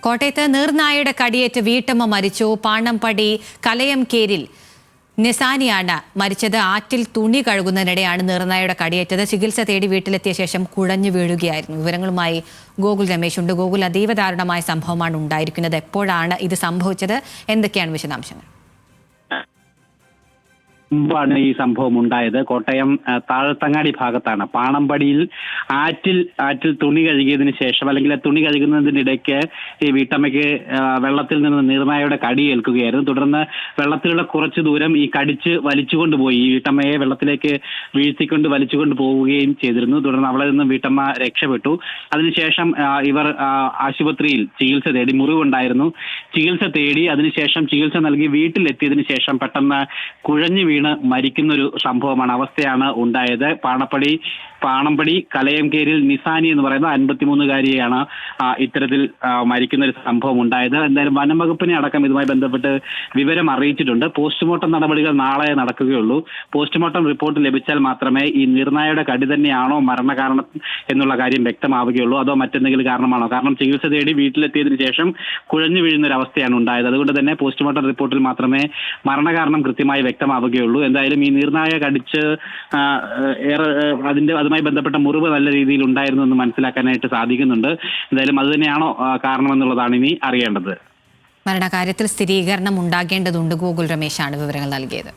കോട്ടയത്ത് നീർനായയുടെ കടിയേറ്റ് വീട്ടമ്മ മരിച്ചു. പാണമ്പടി കലയംകേരിൽ നിസാനിയാണ് മരിച്ചത്. ആറ്റിൽ തുണി കഴുകുന്നതിനിടെയാണ് നീർനായയുടെ കടിയേറ്റത്. ചികിത്സ തേടി വീട്ടിലെത്തിയ ശേഷം കുഴഞ്ഞു വീഴുകയായിരുന്നു. വിവരങ്ങളുമായി ഗോകുൽ രമേശ് ഉണ്ട്. ഗോകുൽ, അതീവ ദാരുണമായ സംഭവമാണ് ഉണ്ടായിരിക്കുന്നത്. എപ്പോഴാണ് ഇത് സംഭവിച്ചത്? എന്തൊക്കെയാണ് വിശദാംശങ്ങൾ? മുമ്പാണ് ഈ സംഭവം ഉണ്ടായത്. കോട്ടയം താഴത്തങ്ങാടി ഭാഗത്താണ്. പാണമ്പടിയിൽ ആറ്റിൽ തുണി കഴുകിയതിന് ശേഷം, അല്ലെങ്കിൽ തുണി കഴുകുന്നതിനിടയ്ക്ക് ഈ വീട്ടമ്മയ്ക്ക് വെള്ളത്തിൽ നിന്ന് നീർനായയുടെ കടി ഏൽക്കുകയായിരുന്നു. തുടർന്ന് വെള്ളത്തിലുള്ള കുറച്ചു ദൂരം ഈ കടിച്ച് വലിച്ചുകൊണ്ടുപോയി. ഈ വീട്ടമ്മയെ വെള്ളത്തിലേക്ക് വീഴ്ത്തിക്കൊണ്ട് വലിച്ചുകൊണ്ട് പോവുകയും ചെയ്തിരുന്നു. തുടർന്ന് അവിടെ നിന്നും വീട്ടമ്മ രക്ഷപ്പെട്ടു. അതിനുശേഷം ഇവർ ആശുപത്രിയിൽ ചികിത്സ തേടി. മുറിവുണ്ടായിരുന്നു, ചികിത്സ തേടി. അതിനുശേഷം ചികിത്സ നൽകി വീട്ടിലെത്തിയതിനു ശേഷം പെട്ടെന്ന് കുഴഞ്ഞു മരിക്കുന്നൊരു സംഭവമാണ്, അവസ്ഥയാണ് ഉണ്ടായത്. പാണമ്പടി കലയംകേരിൽ നിസാനി എന്ന് പറയുന്ന 53-കാരിയാണ് ഇത്തരത്തിൽ മരിക്കുന്ന ഒരു സംഭവം ഉണ്ടായത്. എന്തായാലും വനംവകുപ്പിനെ അടക്കം ഇതുമായി ബന്ധപ്പെട്ട് വിവരം അറിയിച്ചിട്ടുണ്ട്. പോസ്റ്റ്മോർട്ടം നടപടികൾ നാളെ നടക്കുകയുള്ളൂ. പോസ്റ്റ്മോർട്ടം റിപ്പോർട്ട് ലഭിച്ചാൽ മാത്രമേ ഈ നീർനായയുടെ കടി തന്നെയാണോ മരണകാരണം എന്നുള്ള കാര്യം വ്യക്തമാവുകയുള്ളൂ, അതോ മറ്റെന്തെങ്കിലും കാരണമാണോ. കാരണം ചികിത്സ തേടി വീട്ടിലെത്തിയതിനു ശേഷം കുഴഞ്ഞു വീഴുന്ന ഒരു അവസ്ഥയാണ് ഉണ്ടായത്. അതുകൊണ്ട് തന്നെ പോസ്റ്റ്മോർട്ടം റിപ്പോർട്ടിൽ മാത്രമേ മരണകാരണം കൃത്യമായി വ്യക്തമാവുകയുള്ളൂ. എന്തായാലും ഈ നീർനായ കടിച്ച് അതുമായി ബന്ധപ്പെട്ട മുറിവ് നല്ല രീതിയിൽ ഉണ്ടായിരുന്നു എന്ന് മനസ്സിലാക്കാനായിട്ട് സാധിക്കുന്നുണ്ട്. എന്തായാലും അത് തന്നെയാണോ കാരണമെന്നുള്ളതാണ് ഇനി അറിയേണ്ടത്. മരണകാര്യത്തിൽ സ്ഥിരീകരണം ഉണ്ടാകേണ്ടതുണ്ട്. ഗോകുൽ രമേശാണ് വിവരങ്ങൾ നൽകിയത്.